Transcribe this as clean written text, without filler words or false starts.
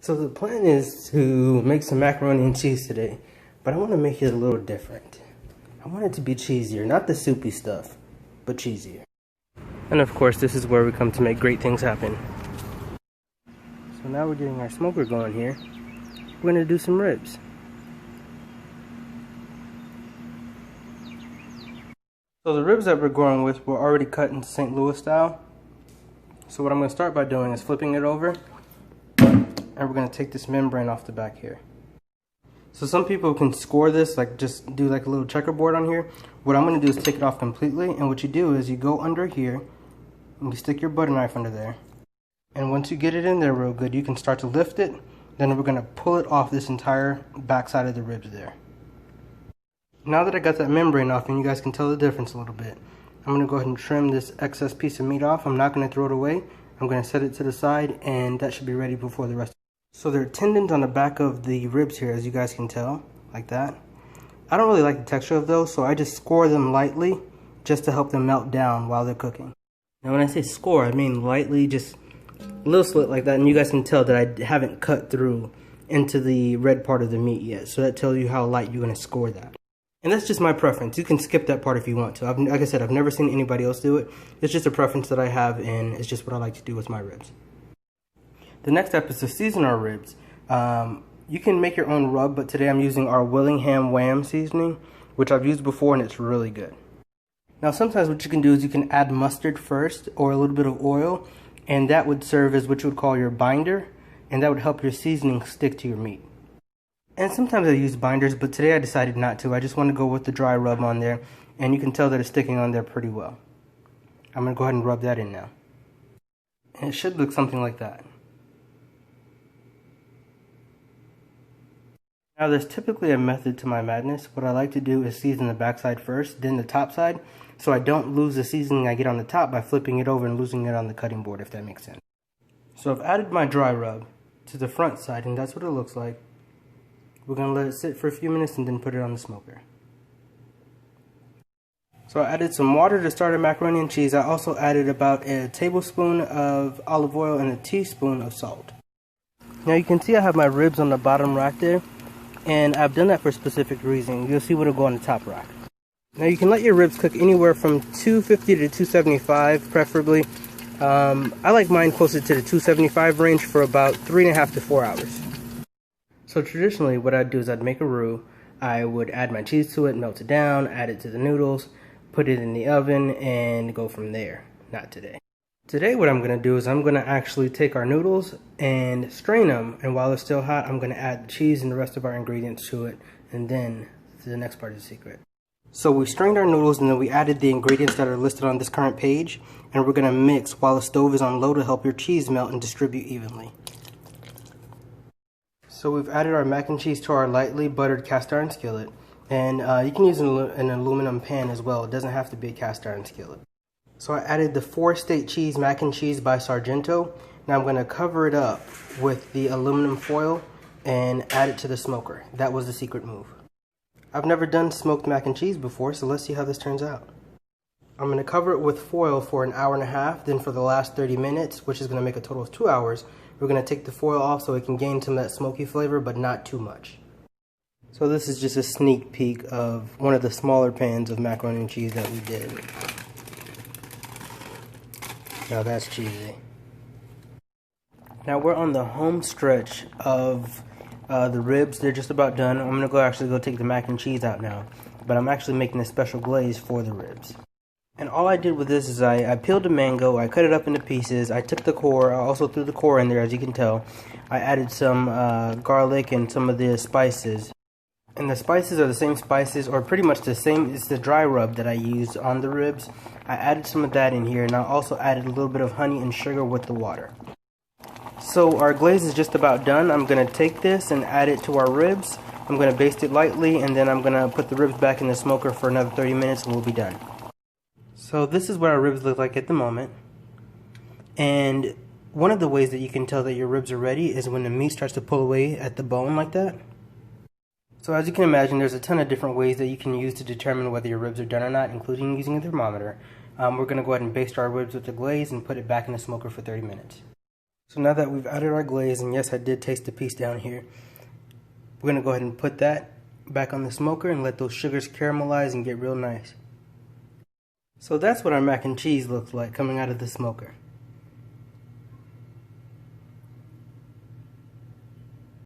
So the plan is to make some macaroni and cheese today, but I want to make it a little different. I want it to be cheesier, not the soupy stuff, but cheesier. And of course, this is where we come to make great things happen. So now we're getting our smoker going here. We're going to do some ribs. So the ribs that we're going with were already cut in St. Louis style. So what I'm going to start by doing is flipping it over, and we're going to take this membrane off the back here. So some people can score this, like just do like a little checkerboard on here. What I'm going to do is take it off completely, and what you do is you go under here and you stick your butter knife under there. And once you get it in there real good, you can start to lift it. Then we're going to pull it off this entire back side of the ribs there. Now that I got that membrane off, and you guys can tell the difference a little bit, I'm going to go ahead and trim this excess piece of meat off. I'm not going to throw it away. I'm going to set it to the side, and that should be ready before the rest. So there are tendons on the back of the ribs here, as you guys can tell, like that. I don't really like the texture of those, so I just score them lightly just to help them melt down while they're cooking. Now when I say score, I mean lightly, just a little slit like that, and you guys can tell that I haven't cut through into the red part of the meat yet, so that tells you how light you're going to score that. And that's just my preference. You can skip that part if you want to. Like I said, I've never seen anybody else do it. It's just a preference that I have, and it's just what I like to do with my ribs. The next step is to season our ribs. You can make your own rub, but today I'm using our Willingham Wham seasoning, which I've used before, and it's really good. Now sometimes what you can do is you can add mustard first, or a little bit of oil, and that would serve as what you would call your binder, and that would help your seasoning stick to your meat. And sometimes I use binders, but today I decided not to. I just want to go with the dry rub on there, and you can tell that it's sticking on there pretty well. I'm going to go ahead and rub that in now. And it should look something like that. Now there's typically a method to my madness. What I like to do is season the backside first, then the top side, so I don't lose the seasoning I get on the top by flipping it over and losing it on the cutting board, if that makes sense. So I've added my dry rub to the front side, and that's what it looks like. We're going to let it sit for a few minutes and then put it on the smoker. So I added some water to start our macaroni and cheese. I also added about a tablespoon of olive oil and a teaspoon of salt. Now you can see I have my ribs on the bottom rack there, and I've done that for a specific reason. You'll see what'll go on the top rack. Now you can let your ribs cook anywhere from 250 to 275 preferably. I like mine closer to the 275 range for about 3.5 to 4 hours. So traditionally what I'd do is I'd make a roux. I would add my cheese to it, melt it down, add it to the noodles, put it in the oven, and go from there. Not today. Today what I'm going to do is I'm going to actually take our noodles and strain them, and while they're still hot I'm going to add the cheese and the rest of our ingredients to it, and then the next part is the secret. So we strained our noodles, and then we added the ingredients that are listed on this current page, and we're going to mix while the stove is on low to help your cheese melt and distribute evenly. So we've added our mac and cheese to our lightly buttered cast iron skillet, and you can use an aluminum pan as well. It doesn't have to be a cast iron skillet. So I added the 4-state cheese mac and cheese by Sargento. Now I'm going to cover it up with the aluminum foil and add it to the smoker. That was the secret move. I've never done smoked mac and cheese before, so let's see how this turns out. I'm going to cover it with foil for an hour and a half, then for the last 30 minutes, which is going to make a total of 2 hours, we're going to take the foil off so it can gain some of that smoky flavor, but not too much. So this is just a sneak peek of one of the smaller pans of macaroni and cheese that we did. Now that's cheesy. Now we're on the home stretch of the ribs. They're just about done. I'm going to actually go take the mac and cheese out now, but I'm actually making a special glaze for the ribs. And all I did with this is I peeled a mango, I cut it up into pieces, I took the core, I also threw the core in there, as you can tell. I added some garlic and some of the spices. And the spices are the same spices, or pretty much the same, it's the dry rub that I used on the ribs. I added some of that in here, and I also added a little bit of honey and sugar with the water. So our glaze is just about done. I'm going to take this and add it to our ribs. I'm going to baste it lightly, and then I'm going to put the ribs back in the smoker for another 30 minutes and we'll be done. So this is what our ribs look like at the moment. And one of the ways that you can tell that your ribs are ready is when the meat starts to pull away at the bone like that. So as you can imagine, there's a ton of different ways that you can use to determine whether your ribs are done or not, including using a thermometer. We're going to go ahead and baste our ribs with the glaze and put it back in the smoker for 30 minutes. So now that we've added our glaze, and yes, I did taste the piece down here, we're going to go ahead and put that back on the smoker and let those sugars caramelize and get real nice. So that's what our mac and cheese looks like coming out of the smoker.